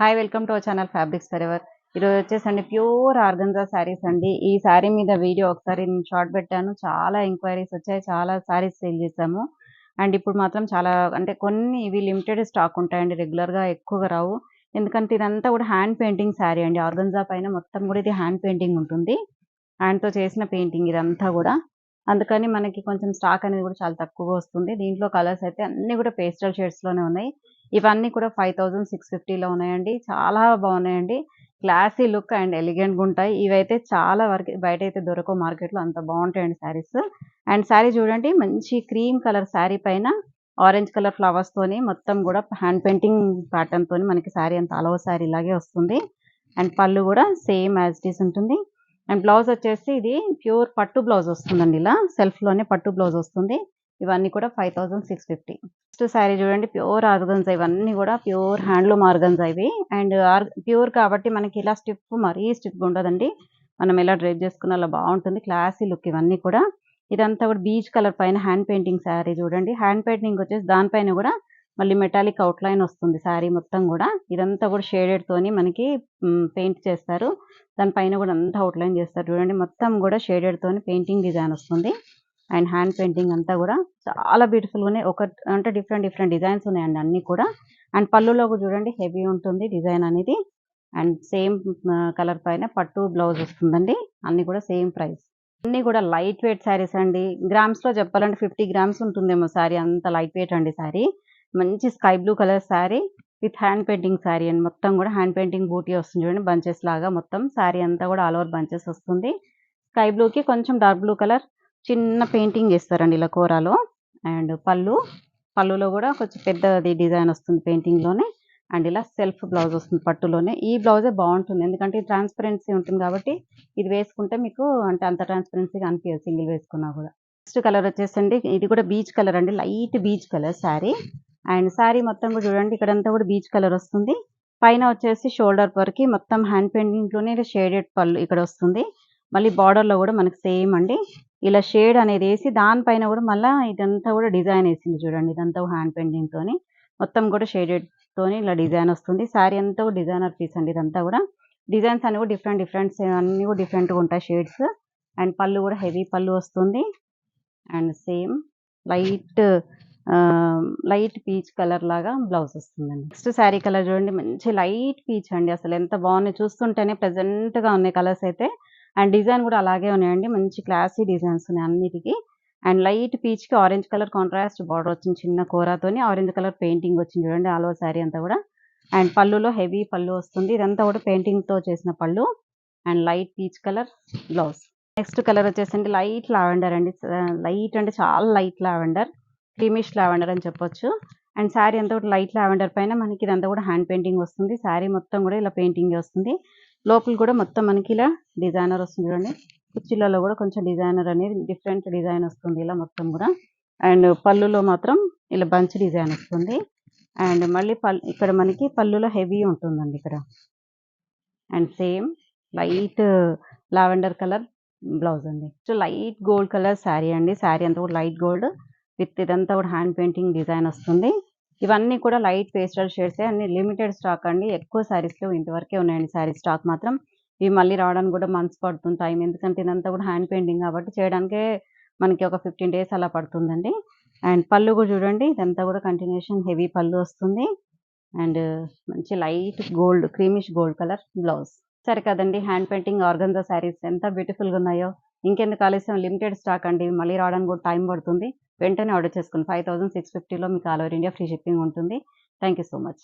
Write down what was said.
Hi welcome to our channel fabrics forever. ఈరోజు వచ్చేసండి pure organza saris అండి. ఈ శారీ మీద వీడియో ఒకసారి నేను షార్ట్ పెట్టాను. చాలా ఎంక్వైరీస్ వచ్చాయి. చాలా శారీస్ సేల్ చేసాము. అండ్ ఇప్పుడు మాత్రం చాలా అంటే కొన్ని ఇవి లిమిటెడ్ స్టాక్ ఉంటాయండి. రెగ్యులర్‌గా ఎక్కువగా రావు. ఎందుకంటే ఇదంతా కూడా హ్యాండ్ పెయింటింగ్ శారీ అండి. ఆర్గంజా పైన మొత్తం కూడా ఇది హ్యాండ్ పెయింటింగ్ ఉంటుంది. హ్యాండ్‌తో చేసిన పెయింటింగ్ ఇదంతా కూడా. అందుకని మనకి కొంచెం స్టాక్ అనేది కూడా చాలా తక్కువగా వస్తుంది. దీంట్లో కలర్స్ అయితే అన్నీ కూడా పేస్టల్ షేడ్స్‌లోనే ఉన్నాయి. ఇవన్నీ కూడా 5650లో ఉన్నాయండి. చాలా బాగున్నాయండి. క్లాసీ లుక్ అండ్ ఎలిగెంట్‌గా ఉంటాయి. ఇవైతే చాలా వరకు బయటైతే దొరకవు మార్కెట్‌లో, అంత బాగుంటాయండి శారీస్. అండ్ శారీ చూడండి, మంచి క్రీమ్ కలర్ శారీ పైన ఆరెంజ్ కలర్ ఫ్లవర్స్ తోని మొత్తం కూడా హ్యాండ్ పెయింటింగ్ ప్యాటర్న్ తోని మనకి శారీ అంతా ఆల్ ఓవర్ శారీ లాగే వస్తుంది. అండ్ పళ్ళు కూడా సేమ్ యాజ్ ఇట్ ఈస్ ఉంటుంది. అండ్ బ్లౌజ్ వచ్చేసి ఇది ప్యూర్ పట్టు బ్లౌజ్ వస్తుందండి. ఇలా సెల్ఫ్ లోనే పట్టు బ్లౌజ్ వస్తుంది. ఇవన్నీ కూడా 5650. నెక్స్ట్ శారీ చూడండి, ప్యూర్ ఆర్గన్జా. ఇవన్నీ కూడా ప్యూర్ హ్యాండ్లూమ్ ఆర్గన్జా ఇవి. అండ్ ప్యూర్ కాబట్టి మనకి ఇలా స్టిఫ్, మరీ స్టిఫ్ ఉండదండి. మనం ఎలా డ్రైప్ చేసుకున్న అలా బాగుంటుంది. క్లాసీ లుక్ ఇవన్నీ కూడా. ఇదంతా కూడా బీచ్ కలర్ పైన హ్యాండ్ పెయింటింగ్ శారీ చూడండి. హ్యాండ్ పెయింటింగ్ వచ్చేసి దానిపైన కూడా మళ్ళీ మెటాలిక్ అవుట్ లైన్ వస్తుంది శారీ మొత్తం కూడా. ఇదంతా కూడా షేడెడ్ తోని మనకి పెయింట్ చేస్తారు. దానిపైన కూడా అంతా అవుట్ లైన్ చేస్తారు చూడండి. మొత్తం కూడా షేడెడ్ తోని పెయింటింగ్ డిజైన్ వస్తుంది. అండ్ హ్యాండ్ పెయింటింగ్ అంతా కూడా చాలా బ్యూటిఫుల్ ఉన్నాయి. ఒక అంటే డిఫరెంట్ డిజైన్స్ ఉన్నాయండి అన్ని కూడా. అండ్ పళ్ళులో కూడా చూడండి హెవీ ఉంటుంది డిజైన్ అనేది. అండ్ సేమ్ కలర్ పైన పట్టు బ్లౌజ్ వస్తుందండి. అన్ని కూడా సేమ్ ప్రైస్. అన్ని కూడా లైట్ వెయిట్ శారీస్ అండి. గ్రామ్స్ లో చెప్పాలంటే 50 గ్రామ్స్ ఉంటుందేమో శారీ, అంత లైట్ వెయిట్ అండి శారీ. మంచి sky blue colour sari with hand painting sari అండి. మొత్తం కూడా హ్యాండ్ పెయింటింగ్ బూటీ వస్తుంది చూడండి, బంచెస్ లాగా. మొత్తం శారీ అంతా కూడా ఆల్ ఓవర్ బంచెస్ వస్తుంది. స్కై బ్లూకి కొంచెం డార్క్ బ్లూ కలర్ చిన్న పెయింటింగ్ చేస్తారండి ఇలా కూరలో. అండ్ పళ్ళులో కూడా కొంచెం పెద్దది డిజైన్ వస్తుంది పెయింటింగ్ లోనే. అండ్ ఇలా సెల్ఫ్ బ్లౌజ్ వస్తుంది పట్టులోనే. ఈ బ్లౌజే బాగుంటుంది, ఎందుకంటే ట్రాన్స్పరెన్సీ ఉంటుంది కాబట్టి ఇది వేసుకుంటే మీకు అంటే అంత ట్రాన్స్పరెన్సీగా అనిపించదు సింగిల్ వేసుకున్నా కూడా. నెక్స్ట్ కలర్ వచ్చేసండి, ఇది కూడా బీచ్ కలర్ అండి, light beach colour sari. And sari మొత్తం కూడా చూడండి, ఇక్కడంతా కూడా బీచ్ కలర్ వస్తుంది. పైన వచ్చేసి షోల్డర్ వరకు మొత్తం హ్యాండ్ పెయింటింగ్ లోనే షేడెడ్ పళ్ళు ఇక్కడ వస్తుంది. మళ్ళీ బార్డర్ లో కూడా మనకి సేమ్ అండి ఇలా షేడ్ అనేది వేసి దానిపైన కూడా మళ్ళీ ఇదంతా కూడా డిజైన్ వేసింది చూడండి. ఇదంతా హ్యాండ్ పెయింటింగ్ తోని మొత్తం కూడా షేడెడ్ తోని ఇలా డిజైన్ వస్తుంది. శారీ అంతా కూడా డిజైనర్ పీస్ అండి. ఇదంతా కూడా డిజైన్స్ అన్ని కూడా డిఫరెంట్ అన్ని కూడా డిఫరెంట్ గా ఉంటాయి షేడ్స్. అండ్ పళ్ళు కూడా హెవీ పళ్ళు వస్తుంది. And same light light peach colour లాగా బ్లౌజ్ వస్తుందండి. నెక్స్ట్ శారీ కలర్ చూడండి, మంచి లైట్ పీచ్ అండి. అసలు ఎంత బాగున్నాయి, చూస్తుంటేనే ప్రెజెంట్ గా ఉన్నాయి కలర్స్ అయితే. అండ్ డిజైన్ కూడా అలాగే ఉన్నాయండి, మంచి క్లాసీ డిజైన్స్ ఉన్నాయి అన్నిటికీ. అండ్ లైట్ పీచ్ కి ఆరెంజ్ కలర్ కాంట్రాస్ట్ బార్డర్ వచ్చింది, చిన్న కూరతోని ఆరెంజ్ కలర్ పెయింటింగ్ వచ్చింది చూడండి ఆల్ ఓవర్ శారీ అంతా కూడా. అండ్ పళ్ళులో హెవీ పళ్ళు వస్తుంది. ఇదంతా కూడా పెయింటింగ్ తో చేసిన పళ్ళు. And light peach colour blouse. Next colour వచ్చేసండి లైట్ లావెండర్ అండి. లైట్ అంటే చాలా లైట్ లావెండర్, క్రీమిష్ లావెండర్ అని చెప్పొచ్చు. అండ్ శారీ అంతా కూడా లైట్ లావెండర్ పైన మనకి ఇదంతా కూడా హ్యాండ్ పెయింటింగ్ వస్తుంది. శారీ మొత్తం కూడా ఇలా పెయింటింగ్ వస్తుంది. లోపల కూడా మొత్తం మనకి ఇలా డిజైనర్ వస్తుంది చూడండి. కుర్చీలలో కూడా కొంచెం డిజైనర్ అనేది డిఫరెంట్ డిజైన్ వస్తుంది ఇలా మొత్తం కూడా. అండ్ పళ్ళులో మాత్రం ఇలా బంచ్ డిజైన్ వస్తుంది. అండ్ మళ్ళీ ఇక్కడ మనకి పళ్ళులో హెవీ ఉంటుందండి ఇక్కడ. And same light lavender colour blouse అండి. So light gold colour sari అండి. శారీ అంతా కూడా లైట్ గోల్డ్ విత్ ఇదంతా కూడా హ్యాండ్ పెయింటింగ్ డిజైన్ వస్తుంది. ఇవన్నీ కూడా లైట్ పేస్టల్ షేడ్స్, అన్ని లిమిటెడ్ స్టాక్ అండి. ఎక్కువ శారీస్ లో ఇంతవరకే ఉన్నాయండి శారీ స్టాక్ మాత్రం. ఇవి మళ్ళీ రావడానికి కూడా మంత్స్ పడుతుంది టైం, ఎందుకంటే ఇదంతా కూడా హ్యాండ్ పెయింటింగ్ కాబట్టి చేయడానికే మనకి ఒక 15 days అలా పడుతుందండి. అండ్ పళ్ళు కూడా చూడండి, ఇదంతా కూడా కంటిన్యూషన్ హెవీ పళ్ళు వస్తుంది. అండ్ మంచి light gold, creamish gold colour blouse. సరే కదండి, హ్యాండ్ పెయింటింగ్ ఆర్గంజా శారీస్ ఎంత బ్యూటిఫుల్ గా ఉన్నాయో. ఇంకెందుకు ఆలస్యం, లిమిటెడ్ స్టాక్ అండి, మళ్ళీ రావడానికి కూడా టైం పడుతుంది. వెంటనే ఆర్డర్ చేసుకోండి. 5650లో మీకు all over India free shipping ఉంటుంది. Thank you so much.